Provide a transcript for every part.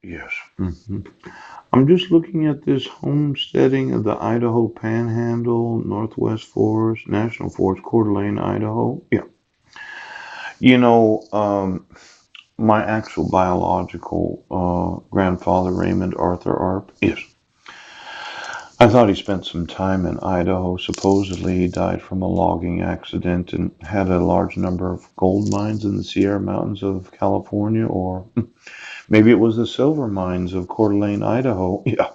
Yes. I'm just looking at this homesteading of the Idaho Panhandle, Northwest Forest, National Forest, Coeur d'Alene, Idaho. Yeah. You know, my actual biological grandfather, Raymond Arthur Arp, yes. I thought he spent some time in Idaho. Supposedly, he died from a logging accident and had a large number of gold mines in the Sierra Mountains of California, or maybe it was the silver mines of Coeur d'Alene, Idaho. Yeah.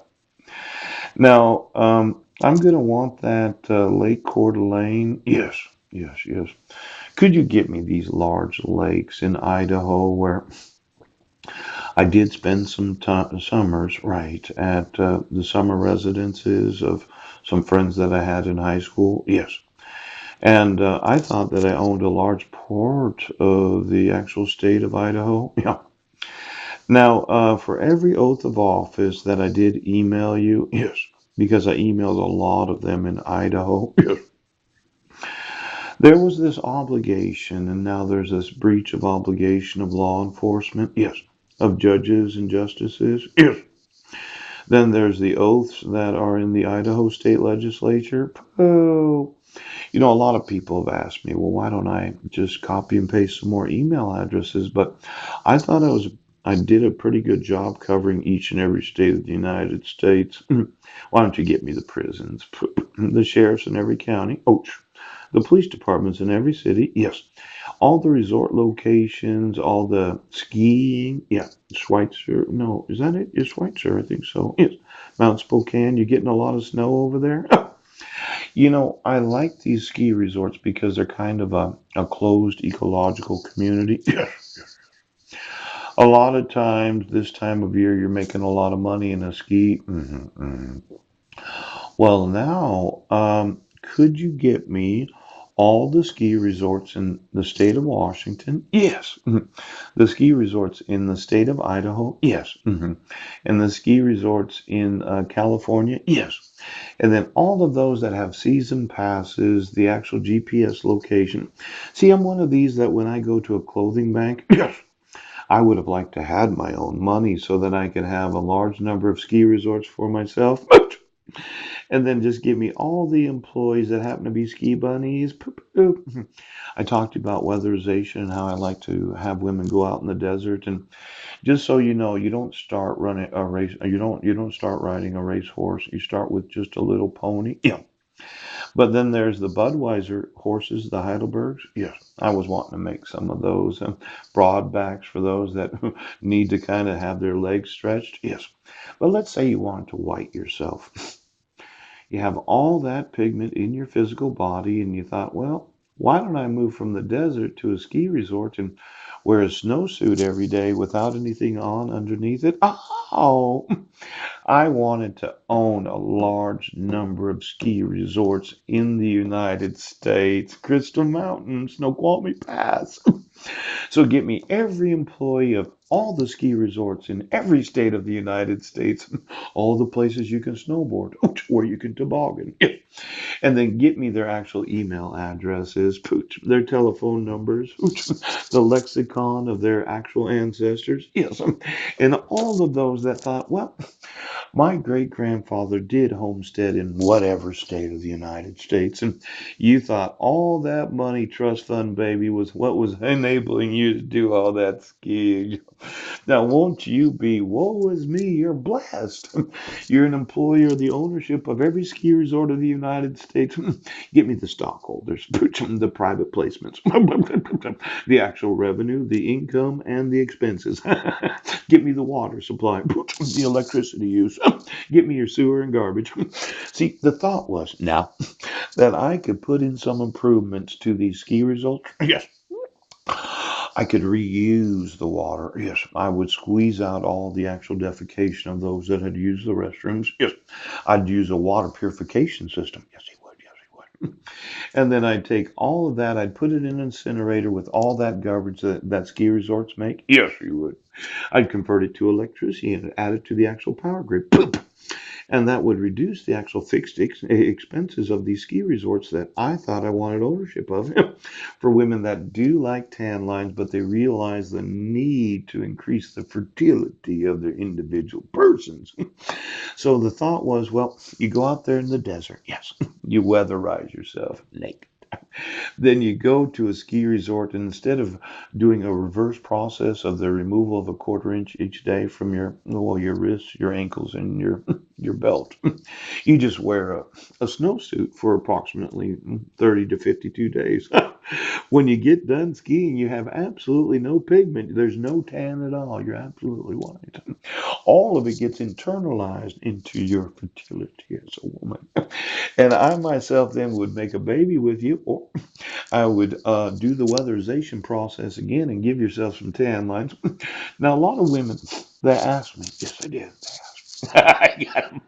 Now, I'm going to want that Lake Coeur d'Alene. Yes, yes, yes. Could you get me these large lakes in Idaho where I did spend some summers, right, at the summer residences of some friends that I had in high school? Yes. And I thought that I owned a large part of the actual state of Idaho. Yeah. Now, for every oath of office that I did email you, yes, because I emailed a lot of them in Idaho, yes, there was this obligation, and now there's this breach of obligation of law enforcement, yes, of judges and justices, yes. Then there's the oaths that are in the Idaho state legislature. Oh, a lot of people have asked me, well, why don't I just copy and paste some more email addresses? But I thought I did a pretty good job covering each and every state of the United States. Why don't you get me the prisons, the sheriffs in every county? Oh, the police departments in every city. Yes. All the resort locations, all the skiing. Yeah. Schweitzer. No, is that it? It's Schweitzer. I think so. Yes. Mount Spokane. You're getting a lot of snow over there. I like these ski resorts because they're kind of a closed ecological community. A lot of times, this time of year, you're making a lot of money in a ski. Well, now, could you get me all the ski resorts in the state of Washington? Yes. The ski resorts in the state of Idaho? Yes. And the ski resorts in California? Yes. And then all of those that have season passes, the actual GPS location. See, I'm one of these that when I go to a clothing bank, yes, I would have liked to had my own money so that I could have a large number of ski resorts for myself. And then just give me all the employees that happen to be ski bunnies. I talked about weatherization and how I like to have women go out in the desert. And just so you know, you don't start running a race. You don't start riding a racehorse. You start with just a little pony. Yeah. But then there's the Budweiser horses, the Heidelbergs. Yes, I was wanting to make some of those broadbacks for those that need to kind of have their legs stretched. Yes. But let's say you want to white yourself. You have all that pigment in your physical body, and you thought, well, why don't I move from the desert to a ski resort and wear a snowsuit every day without anything on underneath it? Oh, I wanted to own a large number of ski resorts in the United States. Crystal Mountain, Snoqualmie Pass. So get me every employee of all the ski resorts in every state of the United States, all the places you can snowboard, where you can toboggan, and then get me their actual email addresses, their telephone numbers, the lexicon of their actual ancestors, yes, and all of those that thought, well, my great grandfather did homestead in whatever state of the United States, and you thought all that money trust fund baby was what was enabling you to do all that skiing. Now, won't you be, woe is me, you're blessed. You're an employer of the ownership of every ski resort of the United States. Get me the stockholders, the private placements, the actual revenue, the income, and the expenses. Get me the water supply, the electricity use. Get me your sewer and garbage. See, the thought was now that I could put in some improvements to these ski resorts. Yes, I could reuse the water. Yes, I would squeeze out all the actual defecation of those that had used the restrooms. Yes, I'd use a water purification system. Yes, he would. Yes, he would. And then I'd take all of that, I'd put it in an incinerator with all that garbage that ski resorts make. Yes, he would. I'd convert it to electricity and add it to the actual power grid. And that would reduce the actual fixed expenses of these ski resorts that I thought I wanted ownership of for women that do like tan lines, but they realize the need to increase the fertility of their individual persons. So the thought was, well, you go out there in the desert, yes, you weatherize yourself naked. Then you go to a ski resort, and instead of doing a reverse process of the removal of a quarter inch each day from your wrists, your ankles, and your belt, you just wear a snowsuit for approximately 30 to 52 days. When you get done skiing, you have absolutely no pigment. There's no tan at all. You're absolutely white. All of it gets internalized into your fertility as a woman. And I myself then would make a baby with you, or I would do the weatherization process again and give yourself some tan lines. Now, a lot of women, they ask me, yes, I did. They ask me. I got 'em.